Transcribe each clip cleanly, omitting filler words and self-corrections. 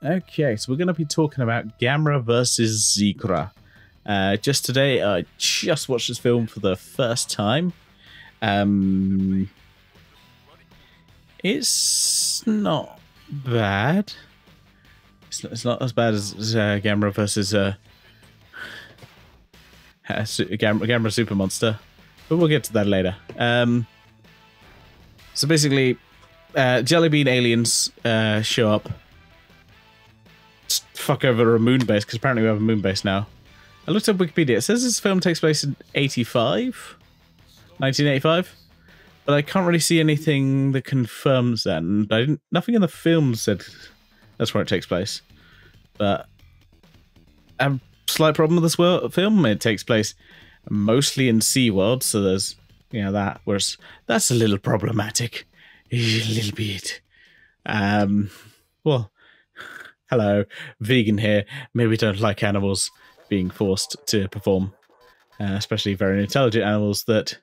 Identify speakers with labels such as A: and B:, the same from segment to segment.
A: Okay, so we're going to be talking about Gamera versus Zigra. Just today, I just watched this film for the first time. It's not bad. It's not as bad as Gamera versus Gamera Super Monster, but we'll get to that later. So basically, Jelly Bean aliens show up. Fuck over a moon base, because apparently we have a moon base now. I looked up Wikipedia. It says this film takes place in 1985, but I can't really see anything that confirms that. And nothing in the film said that's where it takes place. But a slight problem with this film, it takes place mostly in SeaWorld, so there's, that, whereas that's a little problematic. A little bit. Well, hello, vegan here. Maybe don't like animals being forced to perform, especially very intelligent animals that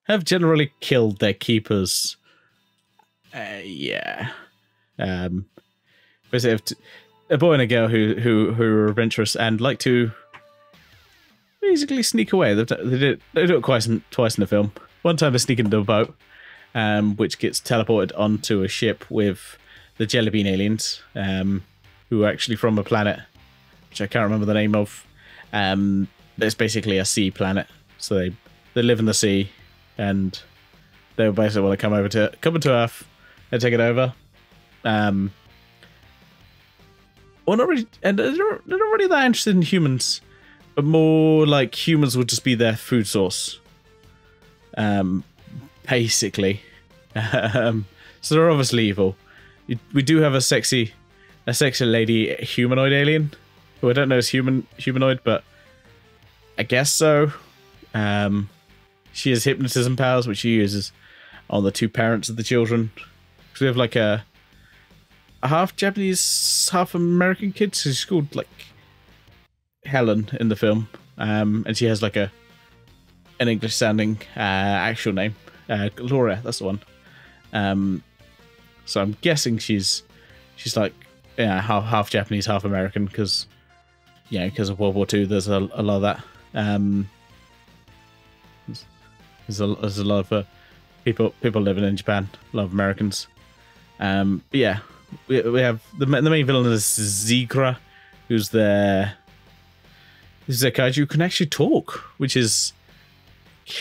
A: have generally killed their keepers. Basically, a boy and a girl who are adventurous and like to basically sneak away. They do it twice in the film. One time they sneak into a boat, which gets teleported onto a ship with the Jelly Bean aliens, who are actually from a planet which I can't remember the name of. It's basically a sea planet, so they live in the sea, and they basically want to come into Earth and take it over. Well, not really, and they're not really that interested in humans, but more like humans would just be their food source. Basically, so they're obviously evil. We do have a sexy lady humanoid alien, who I don't know is humanoid, but I guess so. She has hypnotism powers, which she uses on the two parents of the children. So we have like a half Japanese, half American kid. So she's called like Helen in the film, and she has like an English sounding actual name, Laura. That's the one. So I'm guessing she's like half Japanese, half American, because of World War II. There's a lot of that. There's a lot of people living in Japan. A lot of Americans. But yeah, we have the main villain is Zigra, who's a kaiju who can actually talk, which is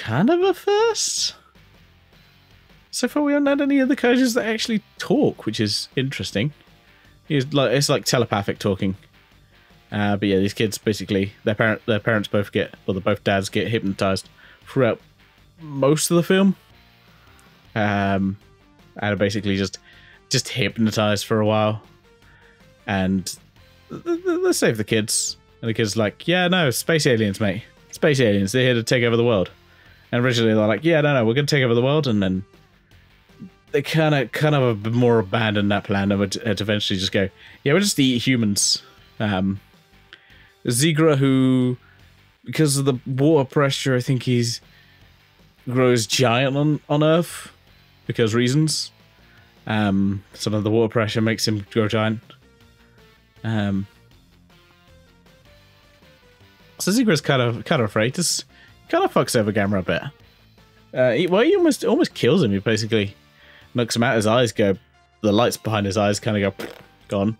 A: kind of a first. So far, we haven't had any of the kaijus that actually talk, which is interesting. It's like telepathic talking. But yeah, these kids basically their parents both dads get hypnotized throughout most of the film, and are basically just hypnotized for a while, and they save the kids. And the kids are like, yeah, no, space aliens, mate, space aliens. They're here to take over the world. And originally they're like, yeah, no, we're going to take over the world, and then they kind of a bit more abandoned that plan and would eventually just go, yeah, we'll just eat humans. Zigra, who, because of the water pressure, I think grows giant on Earth because reasons. Some of the water pressure makes him grow giant. So Zigra's kind of afraid. This kind of fucks over Gamera a bit. He almost kills him. He basically knocks him out. His eyes go. The lights behind his eyes kind of go gone.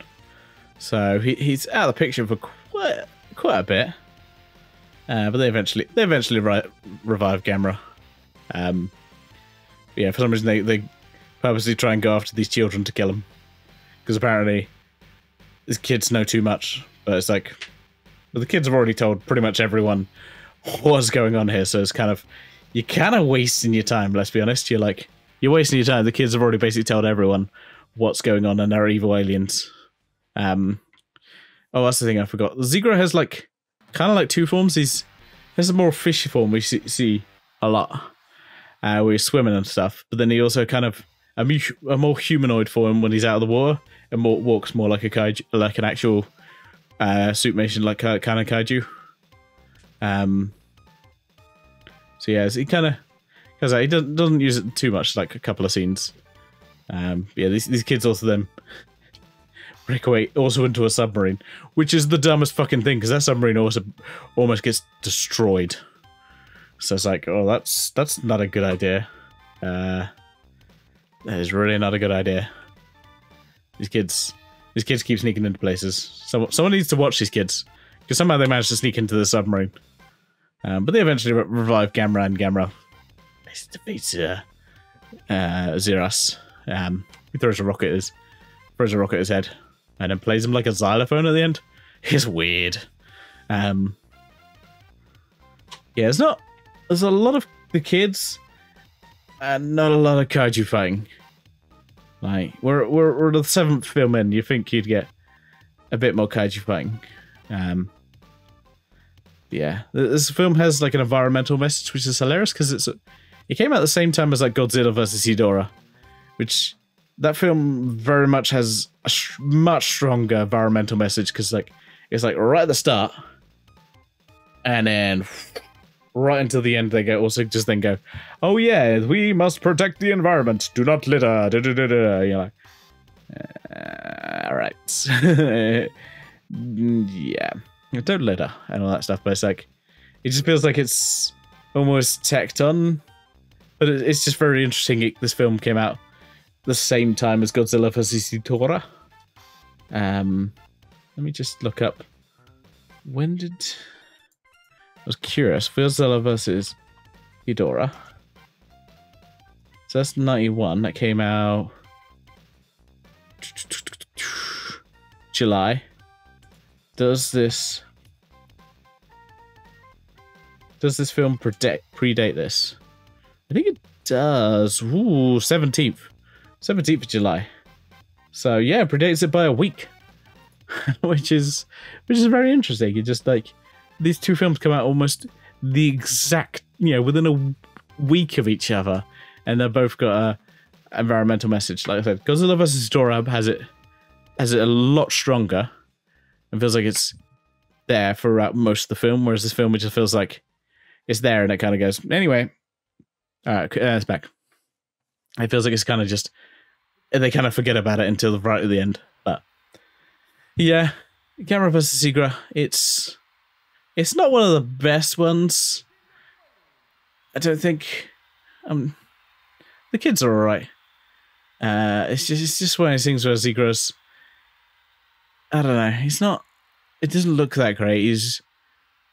A: So he's out of the picture for quite a bit. But they eventually revive Gamera. Yeah, for some reason they purposely try and go after these children to kill them, because apparently these kids know too much. But it's like, well, the kids have already told pretty much everyone what's going on here. So it's you're kind of wasting your time. Let's be honest. You're wasting your time. The kids have already basically told everyone what's going on, and they're evil aliens. Oh, that's the thing I forgot. Zigra has kind of like two forms. He has a more fishy form we see a lot, where he's swimming and stuff. But then he also kind of a more humanoid form when he's out of the water, and walks more like a kaiju, like an actual suit mation, like kind of kaiju. So yeah, he kind of, because he doesn't use it too much, like a couple of scenes. Yeah, these kids also then break away also into a submarine, which is the dumbest fucking thing because that submarine also almost gets destroyed. So it's like, oh, that's not a good idea. That is really not a good idea. These kids keep sneaking into places. Someone needs to watch these kids because somehow they managed to sneak into the submarine. But they eventually revive Gamera, and Gamera defeats Ziras. He throws a rocket at his head, and then plays him like a xylophone at the end. It's weird. Yeah, there's a lot of the kids, and not a lot of kaiju fighting. Like we're the 7th film in. You think you'd get a bit more kaiju fighting? Yeah, this film has like an environmental message, which is hilarious because it came out at the same time as like Godzilla vs. Ghidorah, which that film very much has a much stronger environmental message because like it's like right at the start, and then right until the end they go oh yeah, we must protect the environment, do not litter, you're like all right. Yeah, don't litter and all that stuff, but it's like it just feels like it's almost tacked on, but it's just very interesting. This film came out the same time as Godzilla vs. Ghidorah. Let me just look up when did I was curious. Godzilla vs. Ghidorah. So that's 91. That came out July. Does this film predate this? I think it does. Ooh, 17th of July. So yeah, it predates it by a week, which is very interesting. It just like these two films come out almost the exact, within a week of each other, and they've both got a environmental message. Like I said, Godzilla vs. Ghidorah has it a lot stronger. It feels like it's there throughout most of the film, whereas this film, it just feels like it's there and it kind of goes, anyway. All right, it's back. It feels like it's kind of just, they kind of forget about it until right at the end. But yeah, Gamera vs. Zigra, it's not one of the best ones. I don't think. The kids are alright. It's just one of those things where Zigra's, I don't know. It doesn't look that great. He's,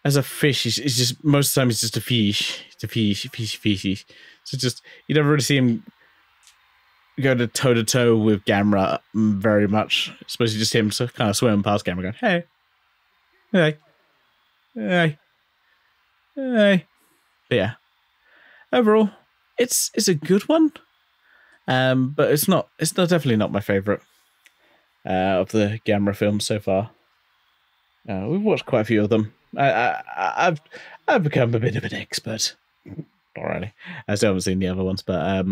A: as a fish, he's just, most of the time he's just a fish. It's a fish. So just, you never really see him go to toe-to-toe with Gamera very much. I suppose you just hear him kind of swimming past Gamera going, hey. But yeah. Overall, it's a good one. But it's definitely not my favourite of the Gamera films so far. We've watched quite a few of them. I've become a bit of an expert. Not really. I still haven't seen the other ones, but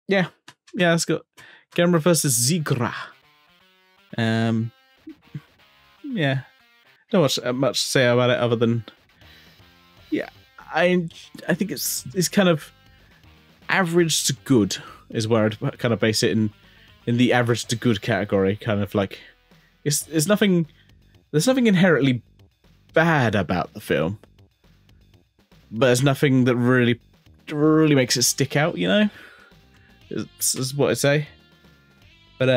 A: yeah, let's go. Gamera vs. Zigra. Yeah, not much to say about it other than, yeah, I think it's kind of average to good is where I'd kind of base it in the average to good category. Kind of like there's nothing inherently bad about the film, but there's nothing that really makes it stick out, is what I'd say. But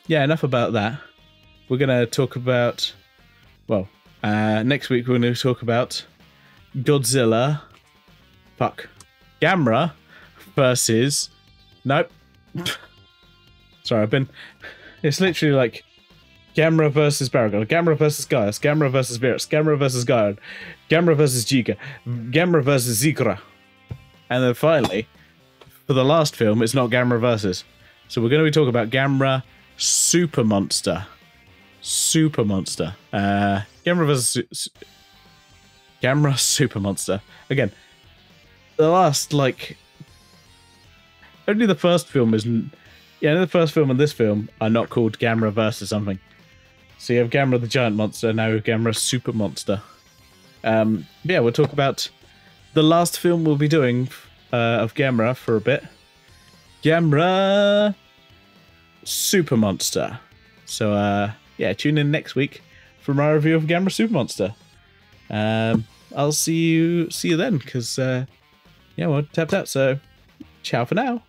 A: yeah, enough about that. We're gonna talk about, next week we're gonna talk about Gamera versus, nope. Sorry, it's literally like Gamera versus Baragon, Gamera versus Gaius, Gamera versus Virus, Gamera versus Gaion, Gamera versus Giga, Gamera versus Zigra. And then finally, for the last film, it's not Gamera versus. So we're going to be talking about Gamera Super Monster. Gamera versus Gamera Super Monster. Again, the last, only the first film isn't. Yeah, the first film and this film are not called Gamera versus something. So you have Gamera the Giant Monster, now we have Gamera Super Monster. Yeah, we'll talk about the last film we'll be doing of Gamera for a bit. Gamera Super Monster. So yeah, tune in next week for my review of Gamera Super Monster. I'll see you then, because yeah, we're tapped out. So ciao for now.